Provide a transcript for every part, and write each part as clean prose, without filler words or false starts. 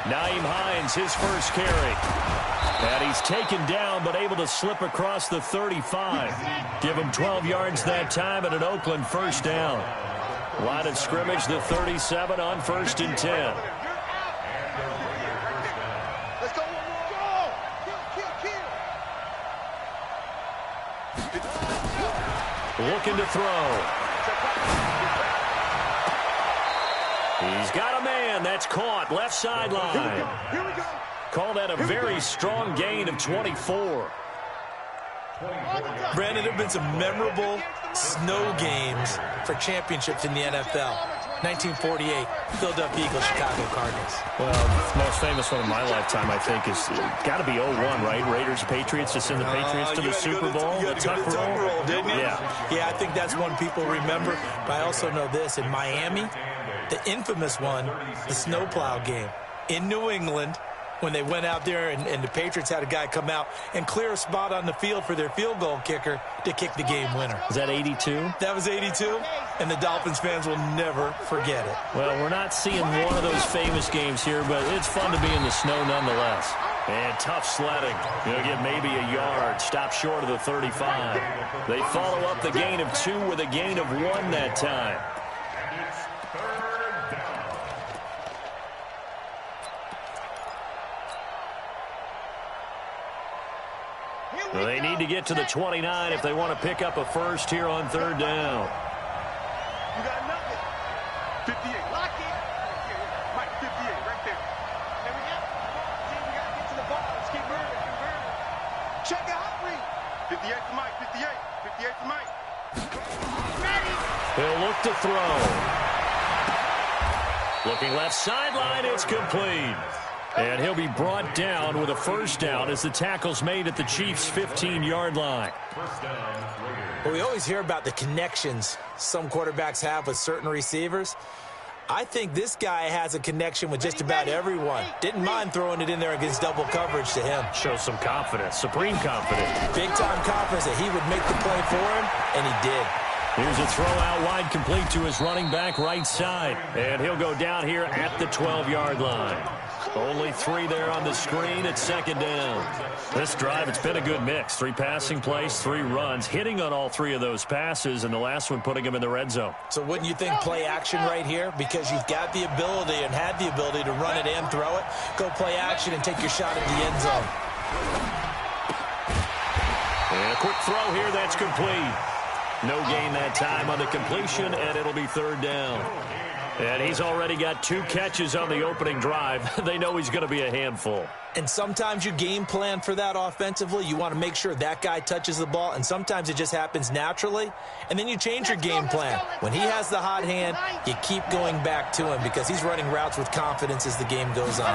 Naeem Hines, his first carry. And he's taken down, but able to slip across the 35. Give him 12 yards that time and an Oakland first down. Line of scrimmage, the 37 on 1st and 10. Looking to throw. He's got a man. That's caught. Left sideline. Call that a very strong gain of 24. Brandon, there have been some memorable snow games for championships in the NFL. 1948, Philadelphia Eagles, Chicago Cardinals. Well, the most famous one of my lifetime, I think, is got to be 01, right? Raiders, Patriots, to send the Patriots to the Super Bowl. The tuck roll, didn't you? Yeah, I think that's one people remember. But I also know this. In Miami, the infamous one, the snowplow game in New England, when they went out there and the Patriots had a guy come out and clear a spot on the field for their field goal kicker to kick the game winner. Is that 82? That was 82, and the Dolphins fans will never forget it. Well, we're not seeing one of those famous games here, but it's fun to be in the snow nonetheless. And tough sledding. You'll get maybe a yard. Stop short of the 35. They follow up the gain of 2 with a gain of 1 that time. Well, they need to get to the 29 if they want to pick up a first here on 3rd down. You got nothing. 58. Lock it. Mike, 58 right there. There we go. See, we got to get to the ball. Let's keep moving. Check it out, Reed. 58 to Mike. 58. 58 to Mike. Ready. He'll look to throw. Looking left sideline. It's complete. And he'll be brought down with a first down as the tackle's made at the Chiefs' 15-yard line. Well, we always hear about the connections some quarterbacks have with certain receivers. I think this guy has a connection with just about everyone. Didn't mind throwing it in there against double coverage to him. Shows some confidence, supreme confidence. Big-time confidence that he would make the play for him, and he did. Here's a throw out wide complete to his running back right side. And he'll go down here at the 12-yard line. Only 3 there on the screen at 2nd down. This drive, it's been a good mix. 3 passing plays, 3 runs, hitting on all 3 of those passes, and the last one putting him in the red zone. So wouldn't you think play action right here? Because you've got the ability and had the ability to run it and throw it. Go play action and take your shot at the end zone. And a quick throw here, that's complete. No gain that time on the completion, and it'll be 3rd down. And he's already got 2 catches on the opening drive. They know he's going to be a handful. And sometimes you game plan for that offensively. You want to make sure that guy touches the ball, and sometimes it just happens naturally. And then you change your game plan. When he has the hot hand, you keep going back to him because he's running routes with confidence as the game goes on.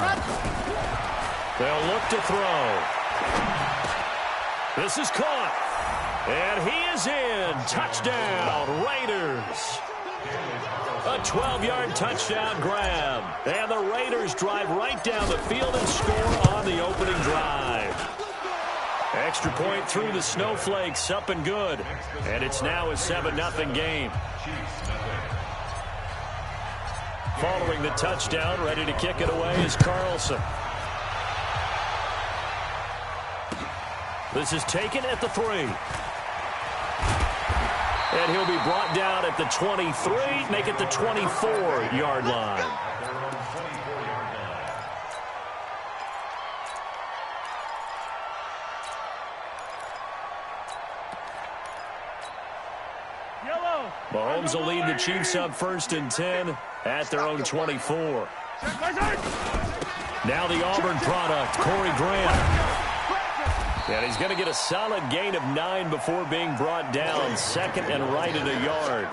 They'll look to throw. This is caught. And he is in. Touchdown, Raiders. A 12-yard touchdown grab. And the Raiders drive right down the field and score on the opening drive. Extra point through the snowflakes, up and good. And it's now a 7-0 game. Following the touchdown, ready to kick it away is Carlson. This is taken at the 3. And he'll be brought down at the 23, make it the 24-yard line. Mahomes will lead the Chiefs up 1st and 10 at their own 24. Now the Auburn product, Corey Graham. And he's going to get a solid gain of 9 before being brought down. 2nd and right at a yard.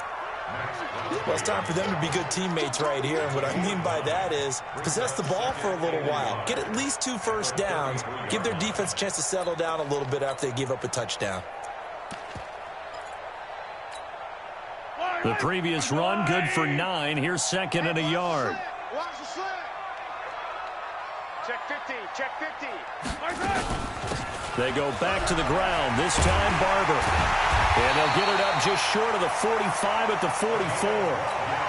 Well, it's time for them to be good teammates right here. And what I mean by that is possess the ball for a little while. Get at least 2 first downs. Give their defense a chance to settle down a little bit after they give up a touchdown. The previous run, good for 9. Here's 2nd and a yard. Check 15. Check 15. They go back to the ground. This time, Barber. And they'll get it up just short of the 45 at the 44.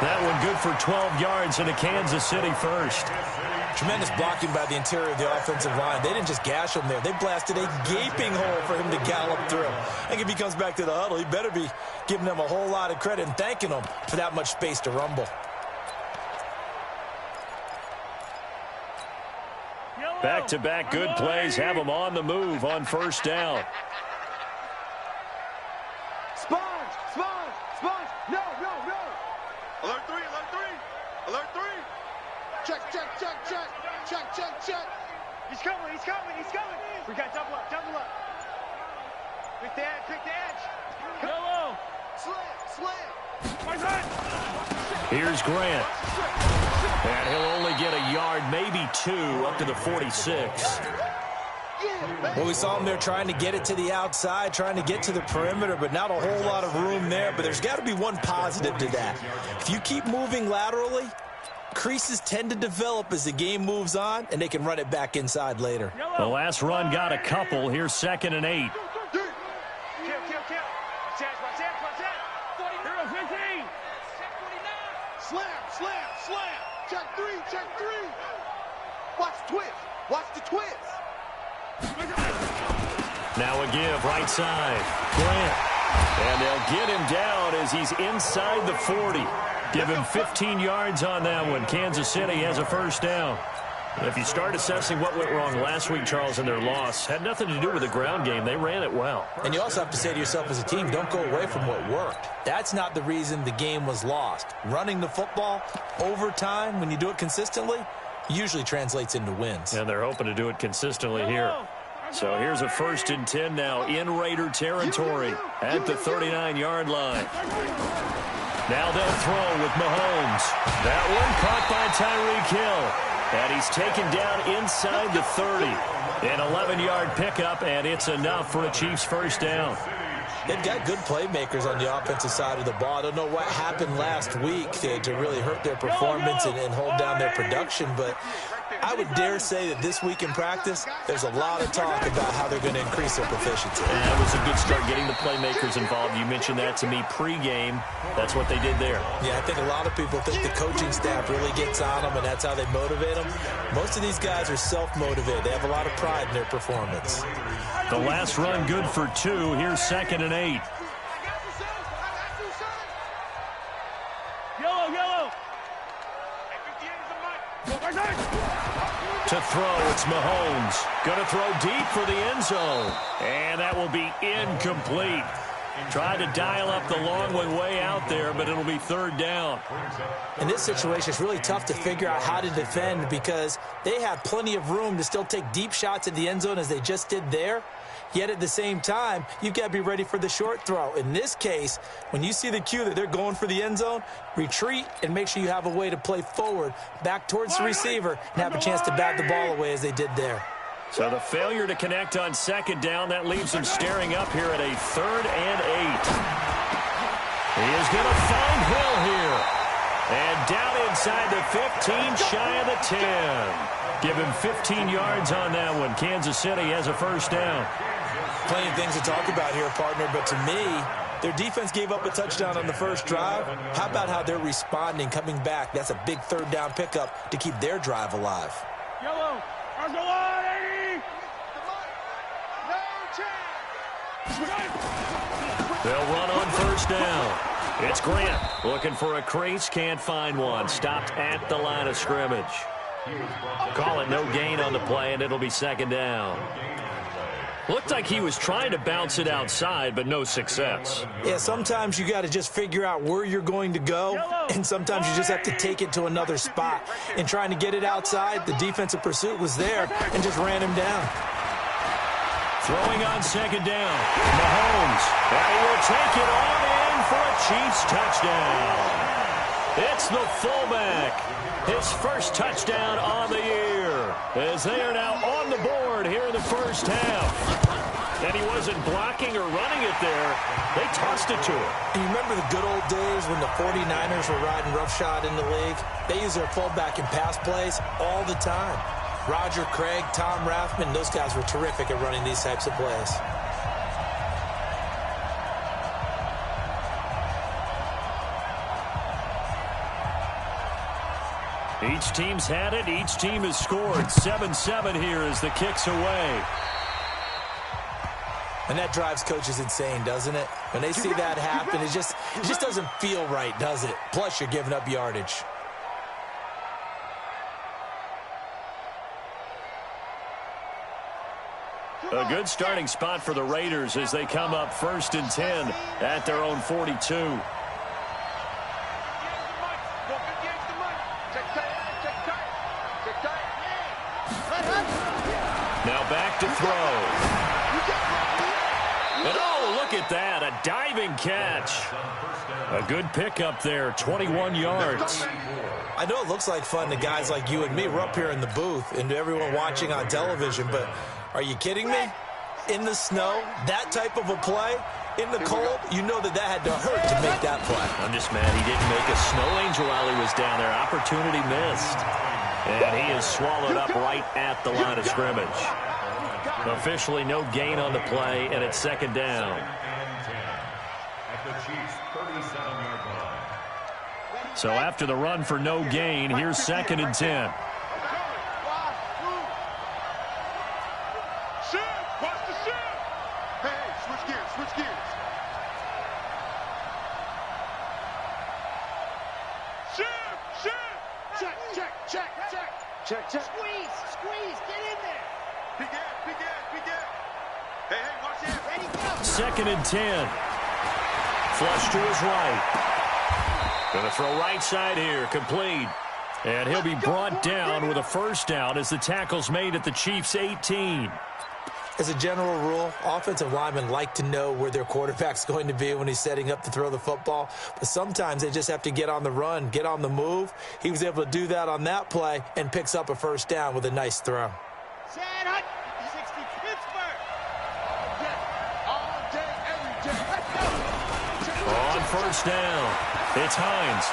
That one good for 12 yards and a Kansas City first. Tremendous blocking by the interior of the offensive line. They didn't just gash him there. They blasted a gaping hole for him to gallop through. I think if he comes back to the huddle, he better be giving them a whole lot of credit and thanking them for that much space to rumble. Back-to-back good plays have them on the move on first down. Sponge, sponge, sponge. No, no, no. Alert 3, alert 3. Alert 3. Check, check, check, check. Check, check, check. He's coming, he's coming, he's coming. We got double up, double up. Quick the edge, quick the edge. Yellow. Slam, slam. Here's Grant. And he'll only get a yard, maybe two, up to the 46. Well, we saw him there trying to get it to the outside, trying to get to the perimeter, but not a whole lot of room there. But there's got to be one positive to that. If you keep moving laterally, creases tend to develop as the game moves on, and they can run it back inside later. The last run got a couple. Here's 2nd and 8. Slam, slam, slam. Check 3, check 3. Watch the twist. Watch the twist. Now a give, right side. Grant. And they'll get him down as he's inside the 40. Give him 15 yards on that one. Kansas City has a first down. If you start assessing what went wrong last week, Charles, in their loss, had nothing to do with the ground game. They ran it well. And you also have to say to yourself as a team, don't go away from what worked. That's not the reason the game was lost. Running the football over time, when you do it consistently, usually translates into wins. And they're hoping to do it consistently here. So here's a 1st and 10 now in Raider territory at the 39-yard line. Now they'll throw with Mahomes. That one caught by Tyreek Hill. And he's taken down inside the 30. An 11-yard pickup, and it's enough for a Chiefs first down. They've got good playmakers on the offensive side of the ball. I don't know what happened last week to really hurt their performance and hold down their production, but I would dare say that this week in practice, there's a lot of talk about how they're going to increase their proficiency. And that was a good start getting the playmakers involved. You mentioned that to me pregame. That's what they did there. Yeah, I think a lot of people think the coaching staff really gets on them, and that's how they motivate them. Most of these guys are self-motivated. They have a lot of pride in their performance. The last run good for 2. Here's 2nd and 8. To throw, it's Mahomes. Going to throw deep for the end zone. And that will be incomplete. Tried to dial up the long one way out there, but it'll be 3rd down. In this situation, it's really tough to figure out how to defend because they have plenty of room to still take deep shots at the end zone as they just did there. Yet at the same time, you've got to be ready for the short throw. In this case, when you see the cue that they're going for the end zone, retreat and make sure you have a way to play forward, back towards the receiver, and have a chance to bat the ball away as they did there. So the failure to connect on 2nd down, that leaves them staring up here at a 3rd and 8. He is going to find Hill here. And down inside the 15, shy of the 10. Give him 15 yards on that one. Kansas City has a first down. Plenty of things to talk about here, partner, but to me, their defense gave up a touchdown on the first drive. How about how they're responding, coming back? That's a big 3rd down pickup to keep their drive alive. Yellow. They'll run on first down. It's Grant looking for a crease, can't find one. Stopped at the line of scrimmage. Call it no gain on the play, and it'll be 2nd down. Looked like he was trying to bounce it outside, but no success. Yeah, sometimes you got to just figure out where you're going to go, and sometimes you just have to take it to another spot. In trying to get it outside, the defensive pursuit was there and just ran him down. Throwing on 2nd down. Mahomes. And he will take it on in for a Chiefs touchdown. It's the fullback. His first touchdown on the year, as they are now on the board here in the first half. And he wasn't blocking or running it there. They tossed it to him. And you remember the good old days when the 49ers were riding roughshod in the league? They used their fullback in pass plays all the time. Roger Craig, Tom Rathman, those guys were terrific at running these types of plays. Each team's had it. Each team has scored. 7-7 here as the kick's away. And that drives coaches insane, doesn't it? When they see that happen, it just doesn't feel right, does it? Plus, you're giving up yardage. A good starting spot for the Raiders as they come up 1st and 10 at their own 42. Now back to throw. And oh, look at that, a diving catch. A good pickup there, 21 yards. I know it looks like fun to guys like you and me. We're up here in the booth and to everyone watching on television, but are you kidding me? In the snow, that type of a play, in the cold, you know that had to hurt to make that play. I'm just mad he didn't make a snow angel while he was down there. Opportunity missed. And he is swallowed up right at the line of scrimmage. Officially no gain on the play, and it's 2nd down. So after the run for no gain, here's 2nd and 10. Check. Squeeze, get in there. Big gap. Hey, watch that. Ready, go. 2nd and 10. Flush to his right. Going to throw right side here, complete. And he'll be brought down with a 1st down as the tackle's made at the Chiefs' 18. As a general rule, offensive linemen like to know where their quarterback's going to be when he's setting up to throw the football. But sometimes they just have to get on the run, get on the move. He was able to do that on that play and picks up a 1st down with a nice throw. Set up, 60 Pittsburgh. All day, every day. Let's go. On 1st down, it's Hines.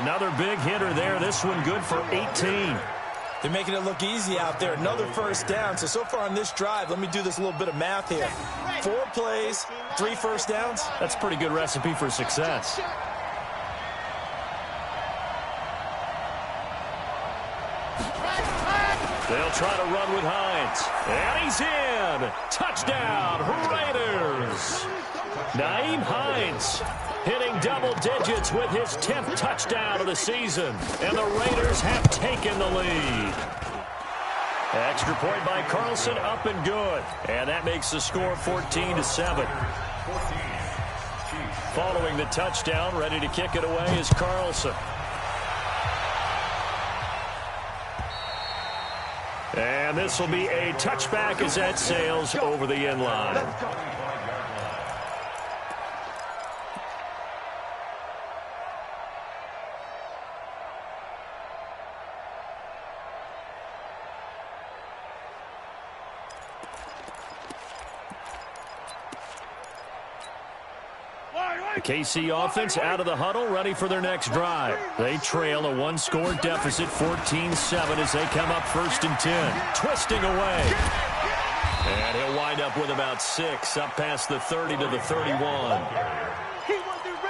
Another big hitter there. This one good for 18. They're making it look easy out there. Another 1st down. So far on this drive, let me do this little bit of math here. 4 plays, 3 1st downs. That's a pretty good recipe for success. They'll try to run with Hines. And he's in. Touchdown, Raiders. Nyheim Hines hitting double digits with his 10th touchdown of the season. And the Raiders have taken the lead. Extra point by Carlson, up and good. And that makes the score 14-7. Following the touchdown, ready to kick it away is Carlson. And this will be a touchback as that sails over the end line. The KC offense out of the huddle, ready for their next drive. They trail a 1-score deficit, 14-7, as they come up 1st and 10. Twisting away. And he'll wind up with about 6, up past the 30 to the 31.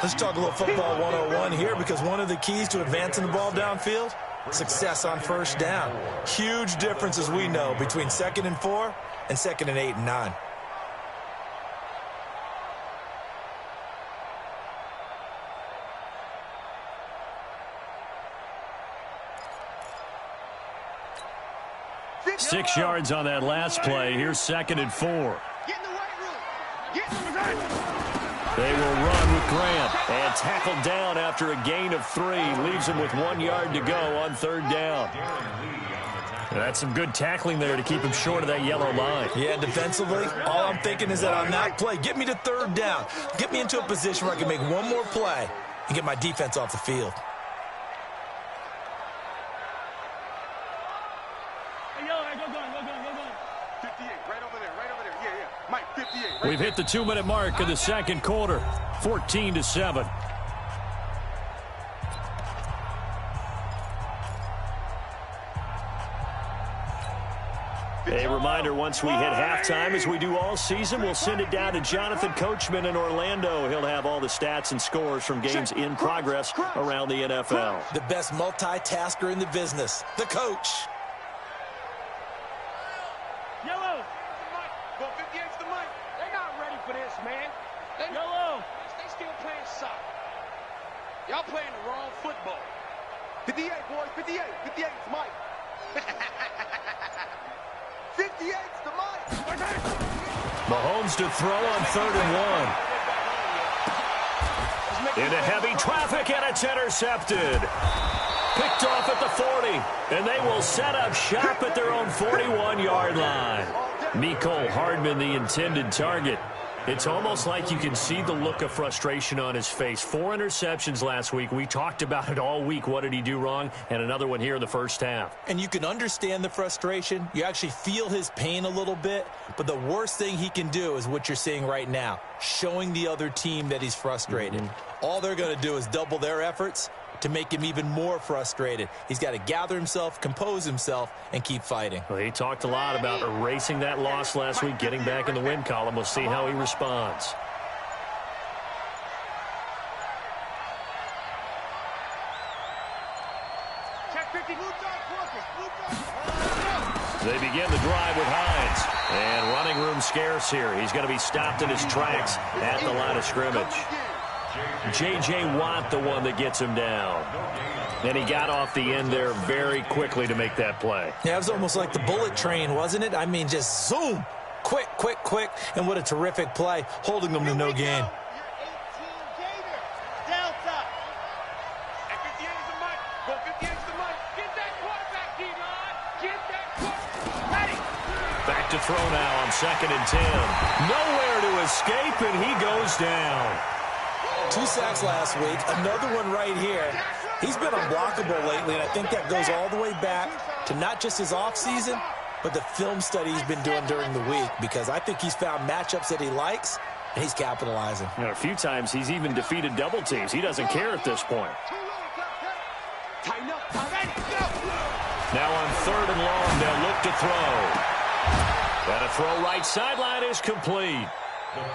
Let's talk a little football 101 here, because one of the keys to advancing the ball downfield, success on 1st down. Huge difference, as we know, between 2nd and 4 and 2nd and 8 and 9. Six yards on that last play. Here's 2nd and 4. They will run with Grant and tackled down after a gain of 3. Leaves him with 1 yard to go on 3rd down. That's some good tackling there to keep him short of that yellow line. Yeah, defensively, all I'm thinking is that on that play, get me to 3rd down. Get me into a position where I can make one more play and get my defense off the field. We've hit the 2-minute mark of the 2nd quarter, 14-7. A reminder. reminder, once we hit halftime, as we do all season, we'll send it down to Jonathan Coachman in Orlando. He'll have all the stats and scores from games in progress around the NFL. The best multitasker in the business, the coach. Yellow. Go 58's the mic. They're not ready for this, man. Yellow. They still playing soccer. Y'all playing the wrong football. 58, boys. 58. 58's Mike. 58's the mic. Mahomes to throw on 3rd and 1. Into heavy traffic, and it's intercepted. Picked off at the 40, and they will set up shop at their own 41-yard line. Mecole Hardman, the intended target. It's almost like you can see the look of frustration on his face. 4 interceptions last week. We talked about it all week. What did he do wrong? And another one here in the first half. And you can understand the frustration. You actually feel his pain a little bit. But the worst thing he can do is what you're seeing right now, showing the other team that he's frustrated. All they're going to do is double their efforts to make him even more frustrated. He's got to gather himself, compose himself, and keep fighting. Well, he talked a lot about erasing that loss last week, getting back in the win column. We'll see how he responds. They begin the drive with Hines. And running room scarce here. He's going to be stopped in his tracks at the line of scrimmage. J.J. Watt, the one that gets him down. And he got off the end there very quickly to make that play. Yeah, it was almost like the bullet train, wasn't it? I mean, just zoom. Quick, quick, quick. And what a terrific play, holding them to no gain. Back to throw now on 2nd and 10. Nowhere to escape, and he goes down. 2 sacks last week, another one right here. He's been unblockable lately, and I think that goes all the way back to not just his offseason, but the film study he's been doing during the week, because I think he's found matchups that he likes, and he's capitalizing. You know, a few times he's even defeated double teams. He doesn't care at this point. Now on 3rd and long, they'll look to throw. And a throw right sideline is complete.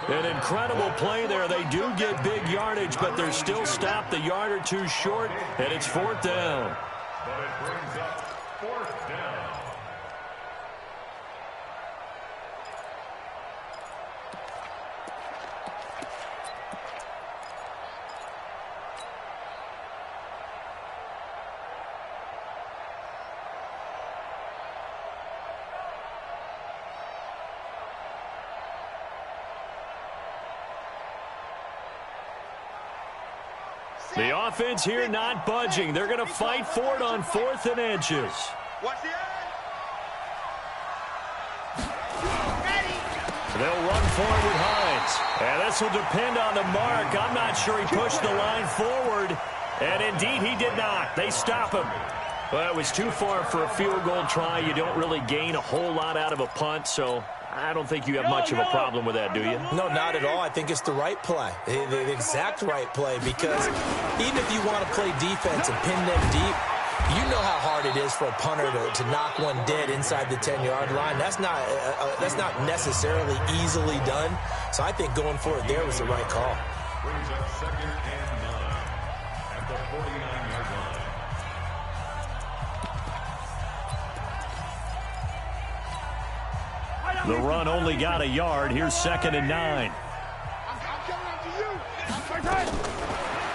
An incredible play there. They do get big yardage, but they're still stopped a yard or two short, and it's 4th down. But it brings up 4th down. The offense here not budging. They're going to fight for it on 4th and inches. They'll run forward with Hines. And this will depend on the mark. I'm not sure he pushed the line forward. And indeed, he did not. They stop him. Well, it was too far for a field goal try. You don't really gain a whole lot out of a punt, so I don't think you have much of a problem with that, do you? No, not at all. I think it's the right play, the exact right play, because even if you want to play defense and pin them deep, you know how hard it is for a punter to knock one dead inside the 10-yard line. That's not necessarily easily done. So I think going for it there was the right call. Brings up 2nd and 9 at the 49-yard line. The run only got a yard. Here's 2nd and 9.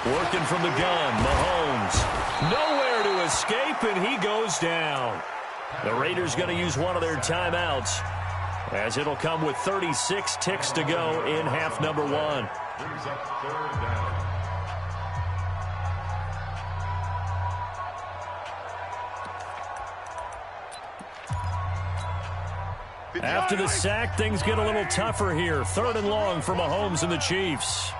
Working from the gun, Mahomes. Nowhere to escape, and he goes down. The Raiders going to use one of their timeouts, as it'll come with 36 ticks to go in half number 1. Brings up 3rd down. After the sack, things get a little tougher here. 3rd and long for Mahomes and the Chiefs.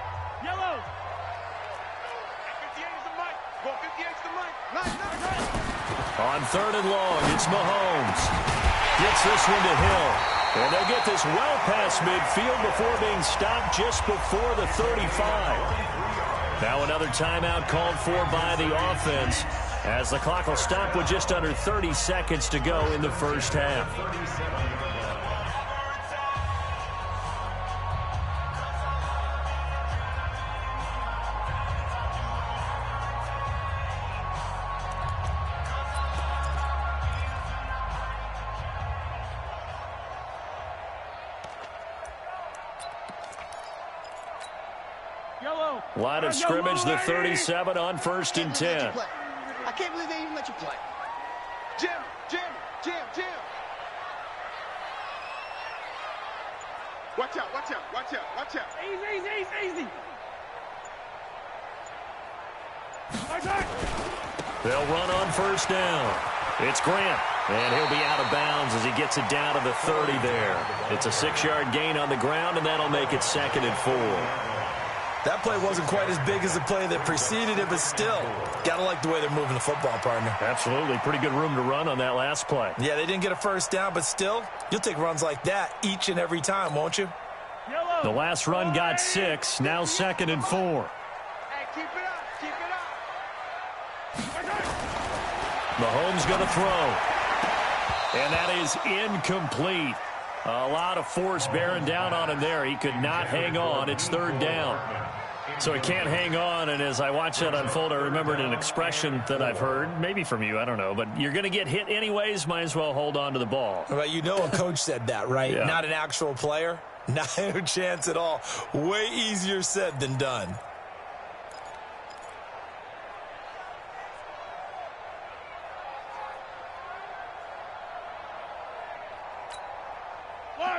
On 3rd and long, it's Mahomes. Gets this one to Hill. And they'll get this well past midfield before being stopped just before the 35. Now another timeout called for by the offense, as the clock will stop with just under 30 seconds to go in the first half. Line of scrimmage, the 37 on 1st and 10. I can't believe they even let you play. Jim. Watch out. Easy. They'll run on 1st down. It's Grant, and he'll be out of bounds as he gets it down to the 30 there. It's a 6-yard gain on the ground, and that'll make it 2nd and 4. That play wasn't quite as big as the play that preceded it, but still, gotta like the way they're moving the football, partner. Absolutely. Pretty good room to run on that last play. Yeah, they didn't get a 1st down, but still, you'll take runs like that each and every time, won't you? The last run got 6, now 2nd and 4. Hey, keep it up. Mahomes going to throw. And that is incomplete. A lot of force bearing down on him there. He could not hang on. It's 3rd down. So he can't hang on, and as I watch that unfold, I remembered an expression that I've heard, maybe from you, I don't know, but you're going to get hit anyways, might as well hold on to the ball. Well, you know a coach said that, right? Yeah. Not an actual player. Not a chance at all. Way easier said than done.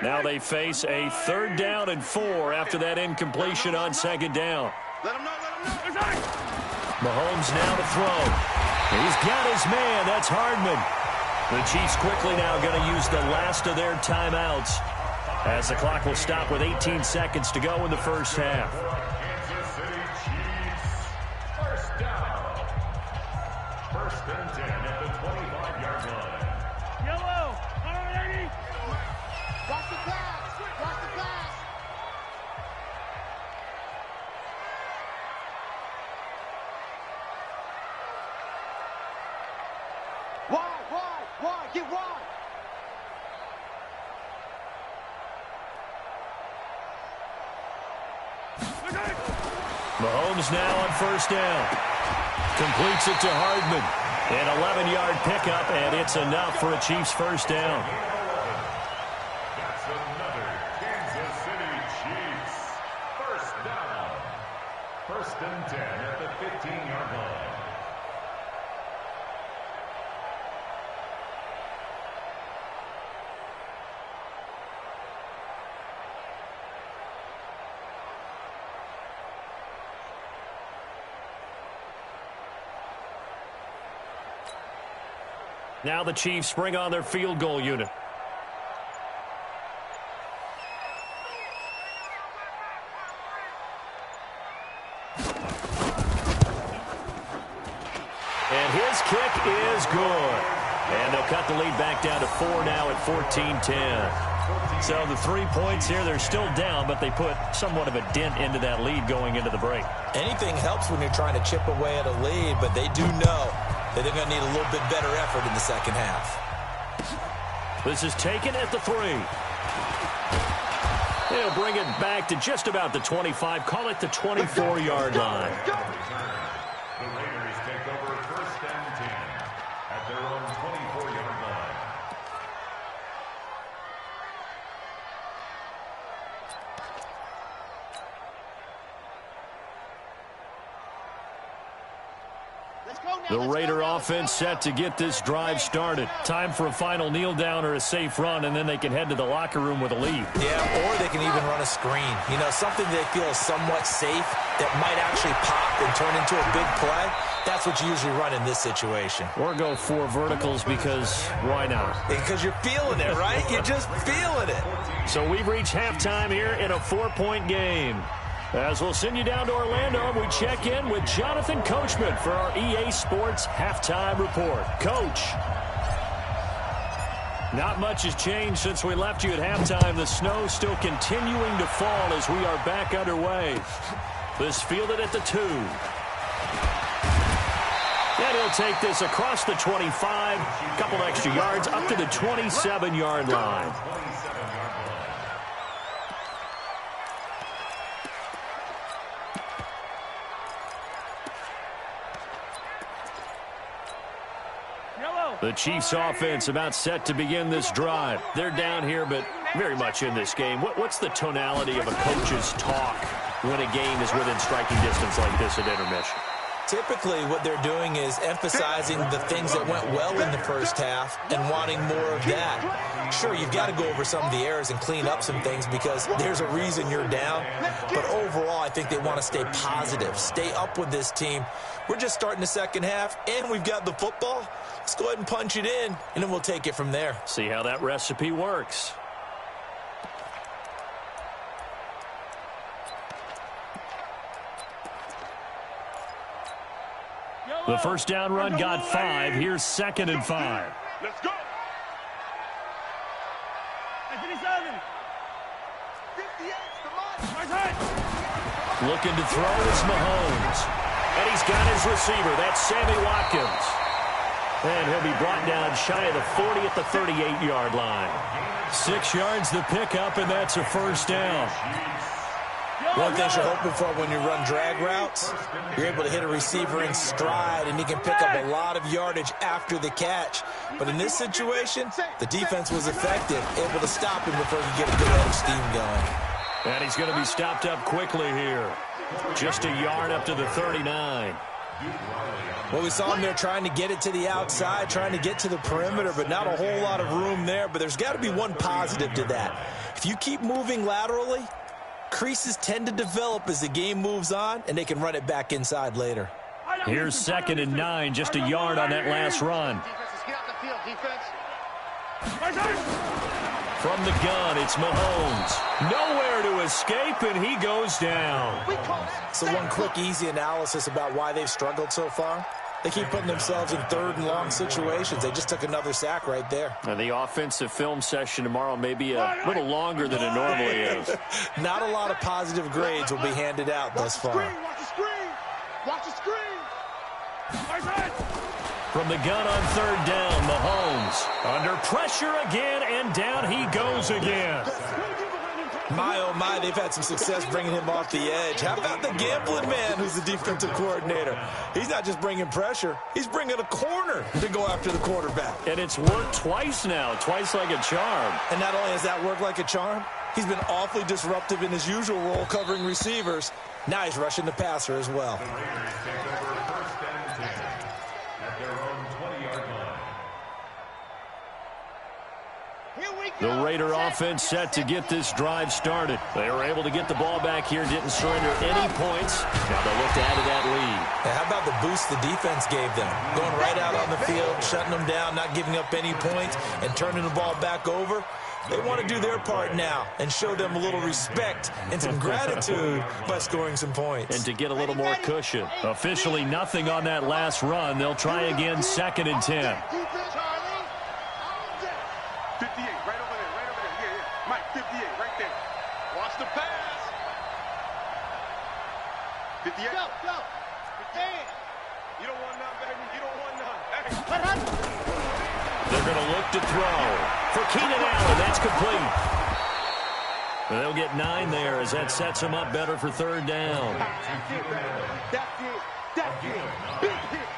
Now they face a 3rd down and 4 after that incompletion on 2nd down. Let him know. Mahomes now to throw. He's got his man. That's Hardman. The Chiefs quickly now going to use the last of their timeouts as the clock will stop with 18 seconds to go in the 1st half. Kansas City Chiefs. 1st down. 1st and 10 at the 25-yard line. Watch the pass. Wide. Get wide. Mahomes now on 1st down. Completes it to Hardman. An 11-yard pickup, and it's enough for a Chiefs 1st down. That's another Kansas City Chiefs. 1st down. 1st and 10 at the 15-yard line. Now the Chiefs bring on their field goal unit. And his kick is good. And they'll cut the lead back down to 4 now at 14-10. So the 3 points here, they're still down, but they put somewhat of a dent into that lead going into the break. Anything helps when you're trying to chip away at a lead, but they do know that they're going to need a little bit better effort in the 2nd half. This is taken at the 3. They'll bring it back to just about the 25. Call it the 24-yard line. The Raiders take over 1st and 10 at their own 24-yard line. The Raider offense set to get this drive started. Time for a final kneel down or a safe run, and then they can head to the locker room with a lead. Yeah, or they can even run a screen. You know, something they feel is somewhat safe that might actually pop and turn into a big play. That's what you usually run in this situation. Or go 4 verticals because why not? Because you're feeling it, right? You're just feeling it. So we've reached halftime here in a 4-point game. As we'll send you down to Orlando, we check in with Jonathan Coachman for our EA Sports Halftime Report. Coach. Not much has changed since we left you at halftime. The snow still continuing to fall as we are back underway. This fielded at the 2. And he'll take this across the 25, a couple extra yards, up to the 27-yard line. The Chiefs offense about set to begin this drive. They're down here, but very much in this game. What's the tonality of a coach's talk when a game is within striking distance like this at intermission? Typically, what they're doing is emphasizing the things that went well in the first half and wanting more of that. Sure, you've got to go over some of the errors and clean up some things because there's a reason you're down. But overall, I think they want to stay positive, stay up with this team. We're just starting the second half, and we've got the football. Let's go ahead and punch it in, and then we'll take it from there. See how that recipe works. The first down run got 5. Here's 2nd and 5. Let's go. 58, Looking to throw is Mahomes. And he's got his receiver. That's Sammy Watkins. And he'll be brought down shy of the 40 at the 38-yard line. 6 yards the pickup, and that's a first down. One thing you're hoping for when you run drag routes, you're able to hit a receiver in stride, and he can pick up a lot of yardage after the catch. But in this situation, the defense was effective, able to stop him before he could get a good head of steam going. And he's going to be stopped up quickly here. Just a yard up to the 39. Well, we saw him there trying to get it to the outside, trying to get to the perimeter, but not a whole lot of room there. But there's got to be one positive to that. If you keep moving laterally, creases tend to develop as the game moves on, and they can run it back inside later. Here's 2nd and 9, just a yard on that last run. From the gun, it's Mahomes. Nowhere to escape, and he goes down. So one quick, easy analysis about why they've struggled so far. They keep putting themselves in 3rd and long situations. They just took another sack right there. And the offensive film session tomorrow may be a little longer than it normally is. Not a lot of positive grades will be handed out thus far. Watch the screen. Watch the screen. From the gun on 3rd down, Mahomes under pressure again, and down he goes again. My, oh my, they've had some success bringing him off the edge. How about the gambling man who's the defensive coordinator? He's not just bringing pressure. He's bringing a corner to go after the quarterback. And it's worked twice now, twice like a charm. And not only has that worked like a charm, he's been awfully disruptive in his usual role covering receivers. Now he's rushing the passer as well. The Raider offense set to get this drive started. They were able to get the ball back here, didn't surrender any points. Now they'll look to add to that lead. Now, how about the boost the defense gave them? Going right out on the field, shutting them down, not giving up any points, and turning the ball back over. They want to do their part now and show them a little respect and some gratitude by scoring some points. And to get a little more cushion. Officially nothing on that last run. They'll try again, 2nd and 10. 58, right over there, right over there. Yeah. Mike, 58, right there. Watch the pass. 58. Go. Damn. You don't want none, baby. You don't want none. Hey. They're going to look to throw. For Keenan Allen, that's complete. And they'll get 9 there as that sets them up better for 3rd down. That's it. Big hit.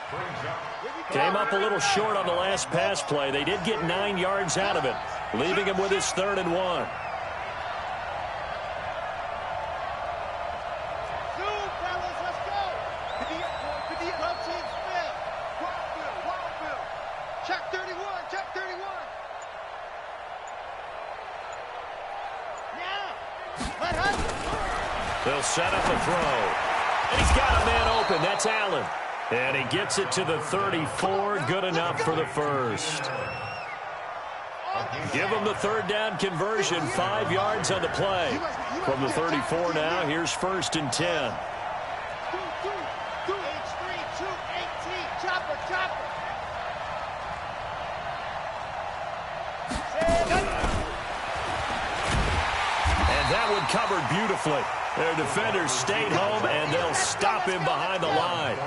Came up a little short on the last pass play. They did get 9 yards out of it, leaving him with his 3rd and 1. They'll set up a throw. And he's got a man open. That's Allen. And he gets it to the 34. Good enough for the first. Give him the 3rd down conversion. 5 yards on the play. From the 34 now, here's 1st and 10. And that one covered beautifully. Their defenders stayed home, and they'll stop him behind the line.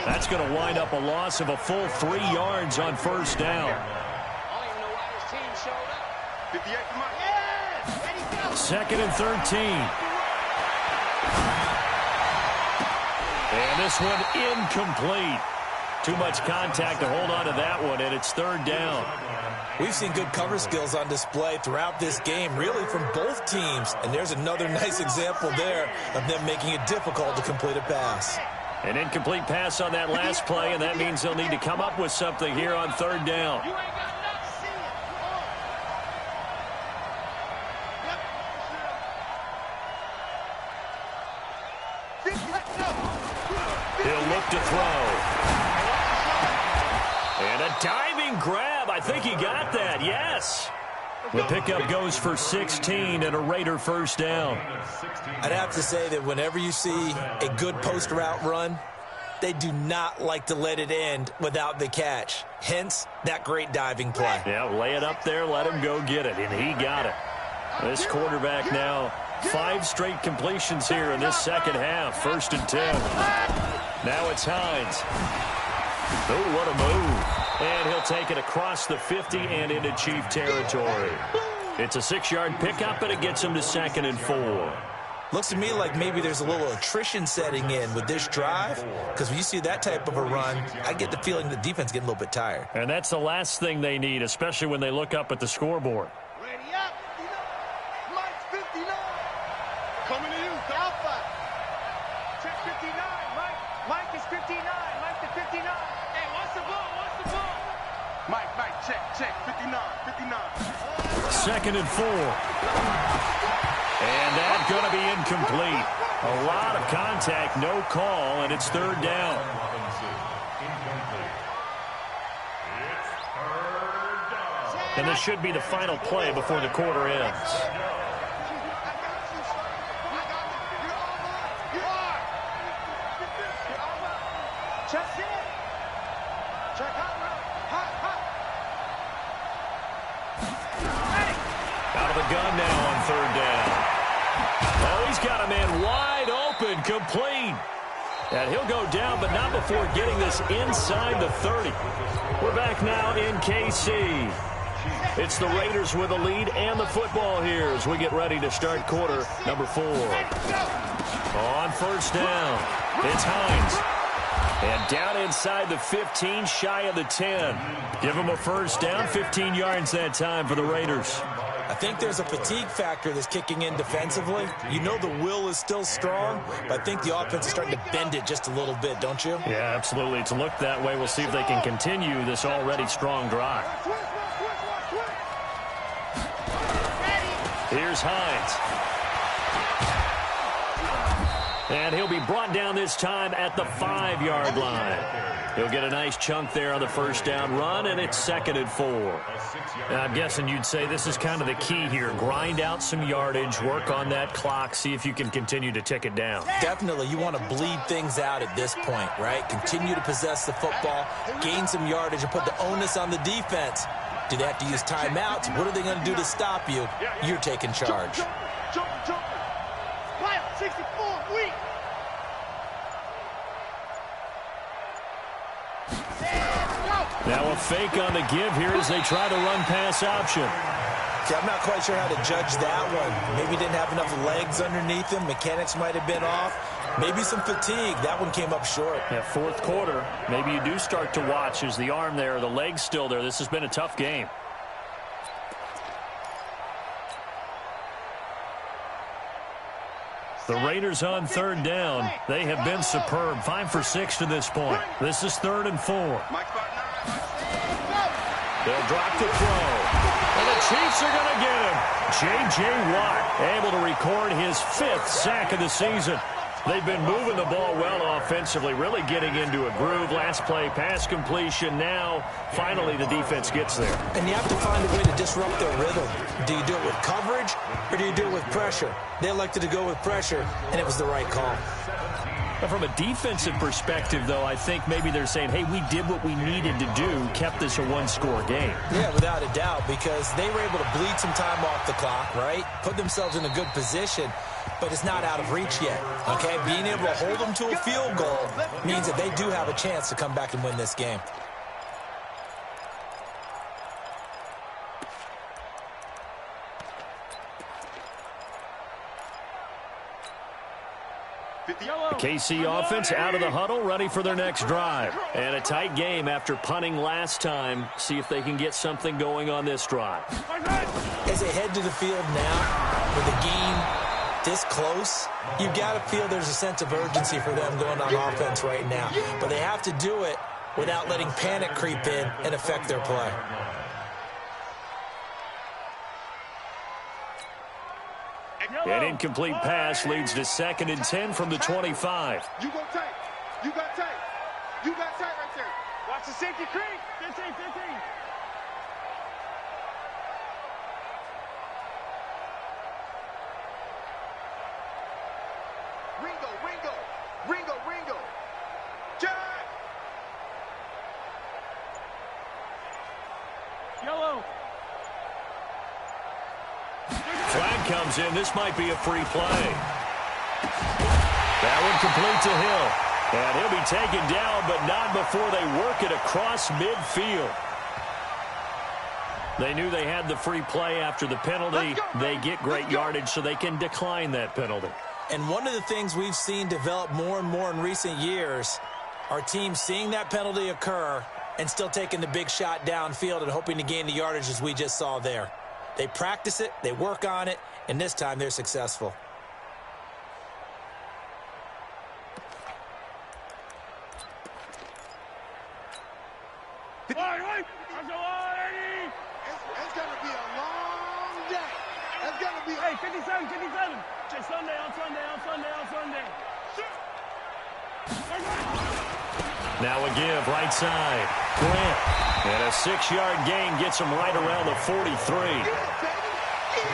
That's going to wind up a loss of a full 3 yards on 1st down. 2nd and 13. And this one incomplete. Too much contact to hold on to that one, and it's third down. We've seen good cover skills on display throughout this game, really from both teams. And there's another nice example there of them making it difficult to complete a pass. An incomplete pass on that last play, and that means they'll need to come up with something here on third down. He'll look to throw. And a diving grab. I think he got that, yes. The pickup goes for 16 and a Raider first down. I'd have to say that whenever you see a good post route run, they do not like to let it end without the catch. Hence, that great diving play. Yeah, lay it up there, let him go get it, and he got it. This quarterback now, 5 straight completions here in this second half, 1st and 10. Now it's Hines. Oh, what a move. And he'll take it across the 50 and into Chief territory. It's a 6-yard pickup, and it gets him to 2nd and 4. Looks to me like maybe there's a little attrition setting in with this drive, because when you see that type of a run, I get the feeling the defense getting a little bit tired. And that's the last thing they need, especially when they look up at the scoreboard. Ready up. Mike's 59. Coming to you, Alpha. Check 59. Mike is 59. Mike to 59. Hey, what's the ball? Mike, check. 59. 2nd and 4. And that's going to be incomplete. A lot of contact, no call, and it's third down. And this should be the final play before the quarter ends. Out of the gun now on third down. Oh, he's got a man wide open, complete. And he'll go down, but not before getting this inside the 30. We're back now in KC. It's the Raiders with a lead and the football here as we get ready to start quarter number 4. On first down, it's Hines. And down inside the 15, shy of the 10. Give him a first down, 15 yards that time for the Raiders. I think there's a fatigue factor that's kicking in defensively. You know the will is still strong, but I think the offense is starting to bend it just a little bit, don't you? Yeah, absolutely. It's looked that way. We'll see if they can continue this already strong drive. Here's Hines. And he'll be brought down this time at the 5-yard line. He'll get a nice chunk there on the first down run, and it's 2nd and 4. Now, I'm guessing you'd say this is kind of the key here. Grind out some yardage, work on that clock, see if you can continue to tick it down. Definitely, you want to bleed things out at this point, right? Continue to possess the football, gain some yardage, and put the onus on the defense. Do they have to use timeouts? What are they going to do to stop you? You're taking charge. Jump. Wild, 64, weak. Now a fake on the give here as they try to run pass option. See, I'm not quite sure how to judge that one. Maybe didn't have enough legs underneath him. Mechanics might have been off. Maybe some fatigue. That one came up short. Yeah, 4th quarter. Maybe you do start to watch as the arm there, the leg's still there. This has been a tough game. The Raiders on third down. They have been superb. 5 for 6 to this point. This is 3rd and 4. They'll drop the throw. And the Chiefs are going to get him. J.J. Watt able to record his 5th sack of the season. They've been moving the ball well offensively, really getting into a groove. Last play, pass completion. Now, finally, the defense gets there. And you have to find a way to disrupt their rhythm. Do you do it with coverage, or do you do it with pressure? They elected to go with pressure, and it was the right call. But from a defensive perspective, though, I think maybe they're saying, hey, we did what we needed to do, kept this a one-score game. Yeah, without a doubt, because they were able to bleed some time off the clock, right? Put themselves in a good position, but it's not out of reach yet, okay? Being able to hold them to a field goal means that they do have a chance to come back and win this game. The KC offense out of the huddle, ready for their next drive. And a tight game after punting last time. See if they can get something going on this drive. As they head to the field now, with the game this close, you've got to feel there's a sense of urgency for them going on offense right now. But they have to do it without letting panic creep in and affect their play. An incomplete pass leads to 2nd and 10 from the 25. You go tight. You got tight. You got tight right there. Watch the safety creep. 15, 15. Ringo. Jack. Yellow. Flag comes in. This might be a free play. That one complete to Hill. And he'll be taken down, but not before they work it across midfield. They knew they had the free play after the penalty. They get great yardage, so they can decline that penalty. And one of the things we've seen develop more and more in recent years are teams seeing that penalty occur and still taking the big shot downfield and hoping to gain the yardage as we just saw there. They practice it, they work on it, and this time they're successful. It's gonna be a long day. It's gonna be. Hey, 57. Sunday. Now a give, right side. Grant. And a 6-yard gain gets him right around the 43.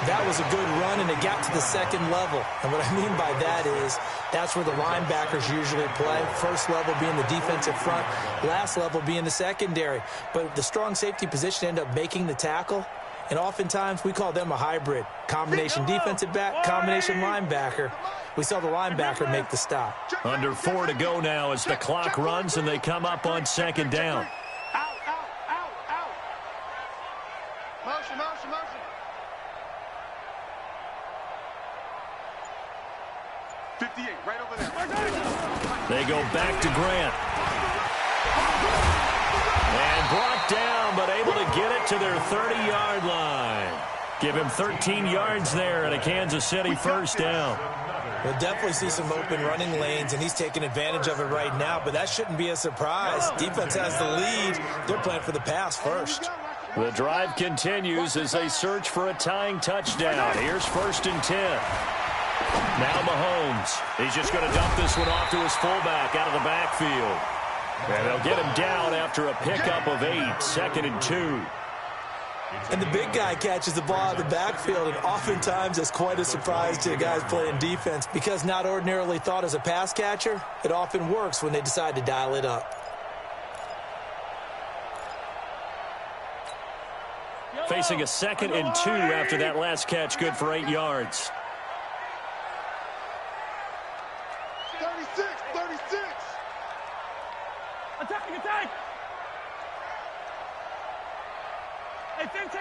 That was a good run, and it got to the second level. And what I mean by that is that's where the linebackers usually play. First level being the defensive front, last level being the secondary. But the strong safety position ended up making the tackle, and oftentimes we call them a hybrid. Combination defensive back, combination linebacker. We saw the linebacker make the stop. Under 4 to go now as the clock runs, and they come up on 2nd down. Out. Motion. 58, right over there. They go back to Grant. And brought down, but able to get it to their 30-yard line. Give him 13 yards there and a Kansas City first down. We'll definitely see some open running lanes, and he's taking advantage of it right now, but that shouldn't be a surprise. Defense has the lead. They're playing for the pass first. The drive continues as they search for a tying touchdown. Here's 1st and 10. Now Mahomes. He's just going to dump this one off to his fullback out of the backfield. And they'll get him down after a pickup of 8, 2nd and 2. And the big guy catches the ball out of the backfield, and oftentimes it's quite a surprise to the guys playing defense because not ordinarily thought as a pass catcher, it often works when they decide to dial it up. Facing a 2nd and 2 after that last catch, good for 8 yards. 36. Attack. Hey, 15.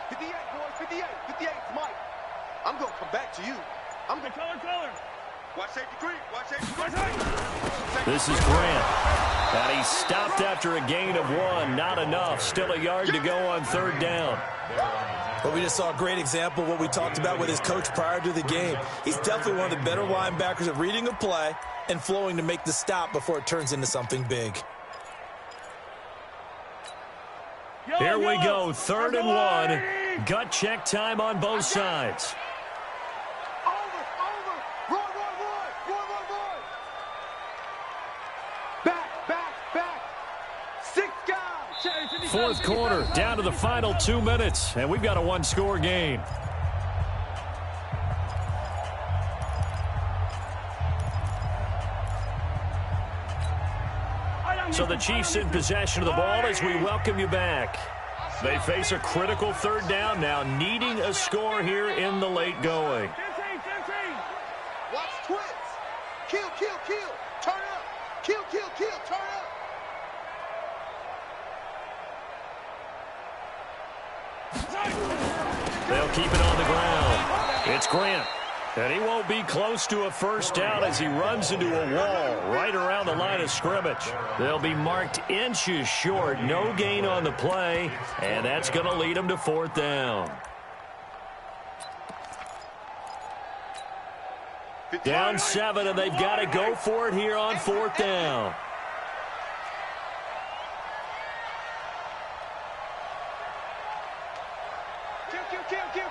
58, boys, 58. 58, Mike. I'm going to come back to you. I'm going to Color. watch safety creep. This is Grant. And he stopped after a gain of 1. Not enough. Still a yard to go on 3rd down. But we just saw a great example of what we talked about with his coach prior to the game. He's definitely one of the better linebackers at reading a play and flowing to make the stop before it turns into something big. Here we go, 3rd and 1. Gut check time on both sides. Over. Run. Back. 6 guys. 4th quarter, down to the final 2 minutes, and we've got a 1-score game. So the Chiefs in possession of the ball as we welcome you back. They face a critical 3rd down now, needing a score here in the late going. 15. Watch twins. Kill. Turn up. Kill. Turn up. They'll keep it on the ground. It's Grant. And he won't be close to a first down as he runs into a wall right around the line of scrimmage. They'll be marked inches short. No gain on the play, and that's going to lead them to fourth down. Down 7, and they've got to go for it here on fourth down.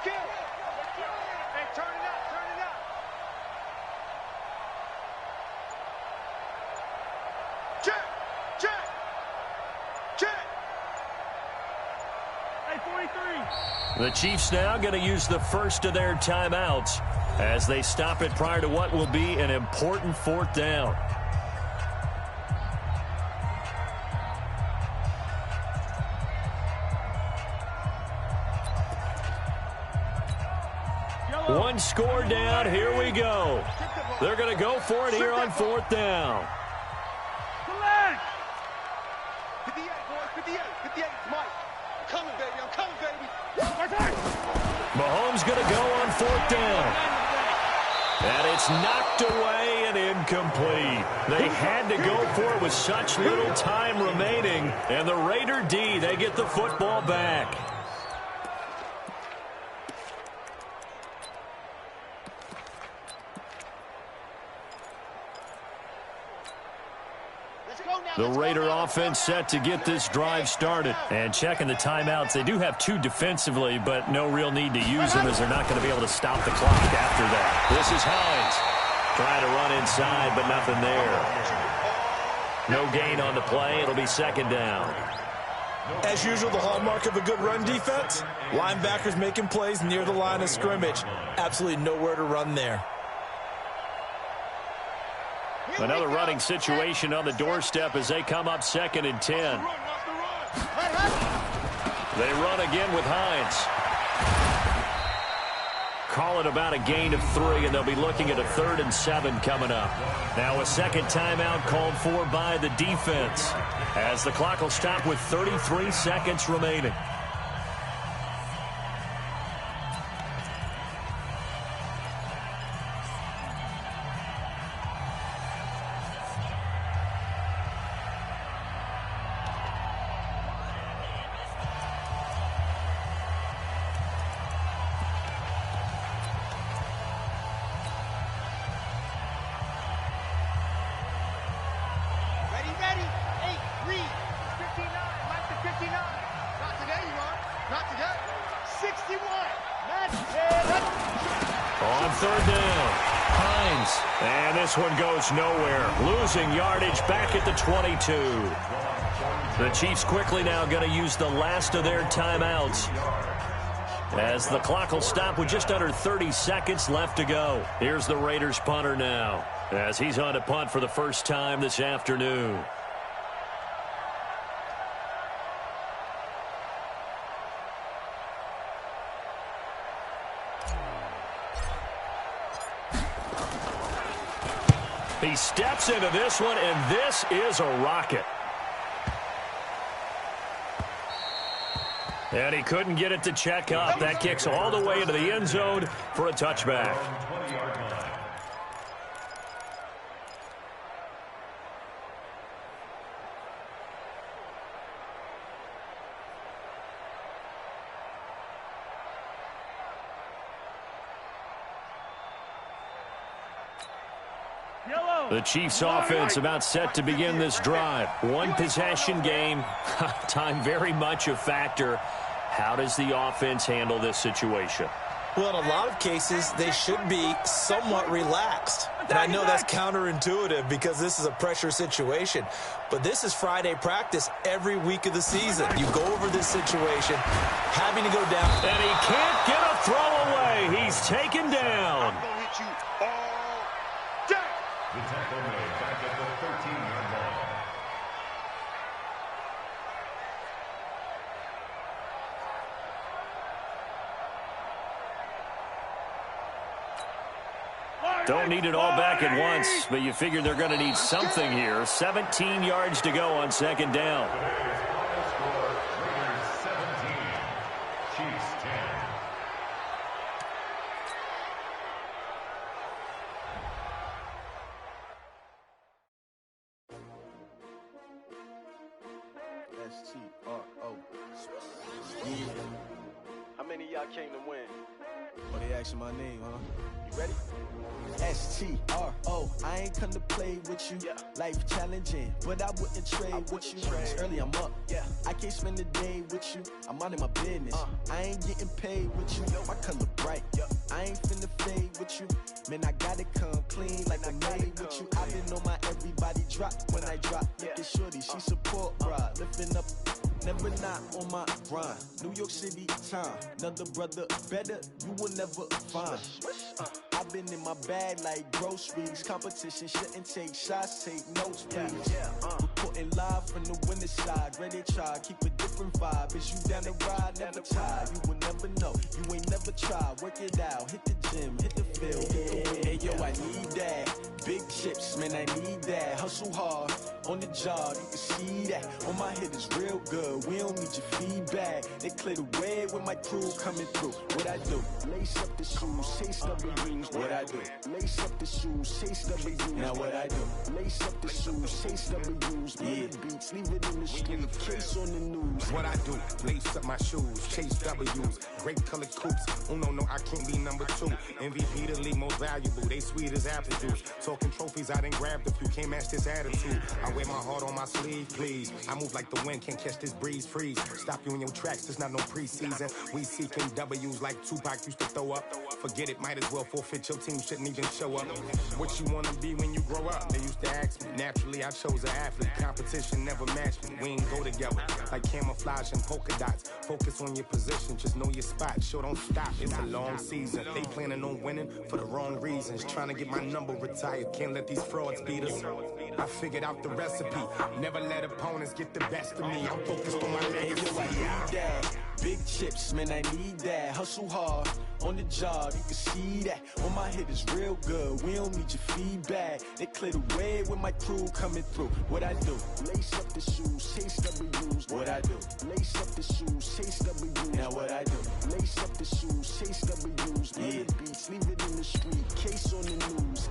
Kill. Hey, turn it up. Check. Hey, 43. The Chiefs now going to use the first of their timeouts as they stop it prior to what will be an important fourth down. One score down. Here we go. They're going to go for it here on fourth down. Collect. 58, boys. 58. Mike. I'm coming, baby. Mahomes going to go on fourth down. And it's knocked away and incomplete. They had to go for it with such little time remaining. And the Raider D, they get the football back. The Raider offense set to get this drive started. And checking the timeouts, they do have 2 defensively, but no real need to use them as they're not going to be able to stop the clock after that. This is Hines trying to run inside, but nothing there. No gain on the play. It'll be second down. As usual, the hallmark of a good run defense, linebackers making plays near the line of scrimmage. Absolutely nowhere to run there. Another running situation on the doorstep as they come up 2nd and 10. They run again with Hines. Call it about a gain of 3, and they'll be looking at a 3rd and 7 coming up. Now a second timeout called for by the defense as the clock will stop with 33 seconds remaining. Ready. 8, read. 59. Mike to 59. Not today, you are. Not today. 61. That's it. On 3rd down, Hines. And this one goes nowhere. Losing yardage back at the 22. The Chiefs quickly now going to use the last of their timeouts as the clock will stop with just under 30 seconds left to go. Here's the Raiders punter now as he's on to punt for the first time this afternoon. He steps into this one, and this is a rocket. And he couldn't get it to check up. That kicks all the way into the end zone for a touchback. The Chiefs offense about set to begin this drive. One possession game. Time very much a factor. How does the offense handle this situation? Well, in a lot of cases, they should be somewhat relaxed. And I know that's counterintuitive because this is a pressure situation. But this is Friday practice every week of the season. You go over this situation, having to go down. And he can't get a throw away. He's taken down. I'm going to hit you all day. The tackle made back at the 13-yard line. Don't need it all back at once, but you figure they're going to need something here. 17 yards to go on second down. Final score, Raiders 17, Chiefs 10. S-T-R-O. Yeah. How many of y'all came to win? Oh, they asking my name, huh? You ready? S-T-R-O. I ain't come to play with you. Yeah. Life challenging, but I wouldn't trade with you. It's early, I'm up. Yeah. I can't spend the day with you. I'm out in my business. I ain't getting paid with you. My color bright. I ain't finna fade with you. Man, I gotta come clean like I made with you. I been on my everybody drop when I drop. Look at shorty, she support, bruh. Lifting up, never not on my grind. New York City time, another brother better, you will never find. I've been in my bag like groceries. Competition shouldn't take shots, take notes, please. Reporting live from the winter side. Ready to try, keep a different vibe. Is you down the ride, never tired. You will never know, you ain't never tried. Work it out, hit the gym, hit the field. Hey yo, I need that. Big chips, man, I need that. Hustle hard, on the job, you can see that. On my hit is real good, we don't need your feedback. They clear the way with my crew coming through. What I do? Lace up the shoes, chase W's. What I do? Lace up the shoes, chase W's. Now what I do? Lace up the shoes, chase W's. Yeah, beats, leave it in the street, case on the news. What I do? Lace up my shoes, chase W's. Great colored coops. Oh no, I can't be number 2. MVP the league most valuable. They sweet as apple juice. Talking trophies, I done grabbed a few. Can't match this attitude. I wear my heart on my sleeve, please. I move like the wind, can't catch this breeze. Freeze. Stop you in your tracks. There's not no preseason. We seeking W's like Tupac used to throw up. Forget it, might as well forfeit. Your team shouldn't even show up. What you wanna be when you grow up? They used to ask me. Naturally, I chose an athlete. Competition never matched me. We ain't go together like camouflage and polka dots. Focus on your position, just know your spot. Sure, don't stop. It's a long season. They planning on winning for the wrong reasons. Trying to get my number retired. Can't let these frauds beat us. I figured out the recipe. Never let opponents get the best of me. I'm focused on my legacy. I need that. Big chips, man, I need that. Hustle hard, on the job, you can see that. On my hit is real good, we don't need your feedback. They clear the way with my crew coming through. What I do? Lace up the shoes, chase W's. What I do? Lace up the shoes, chase W's. Now what I do? Lace up the shoes, chase W's. Yeah, beats, leave it in the street, case on the news.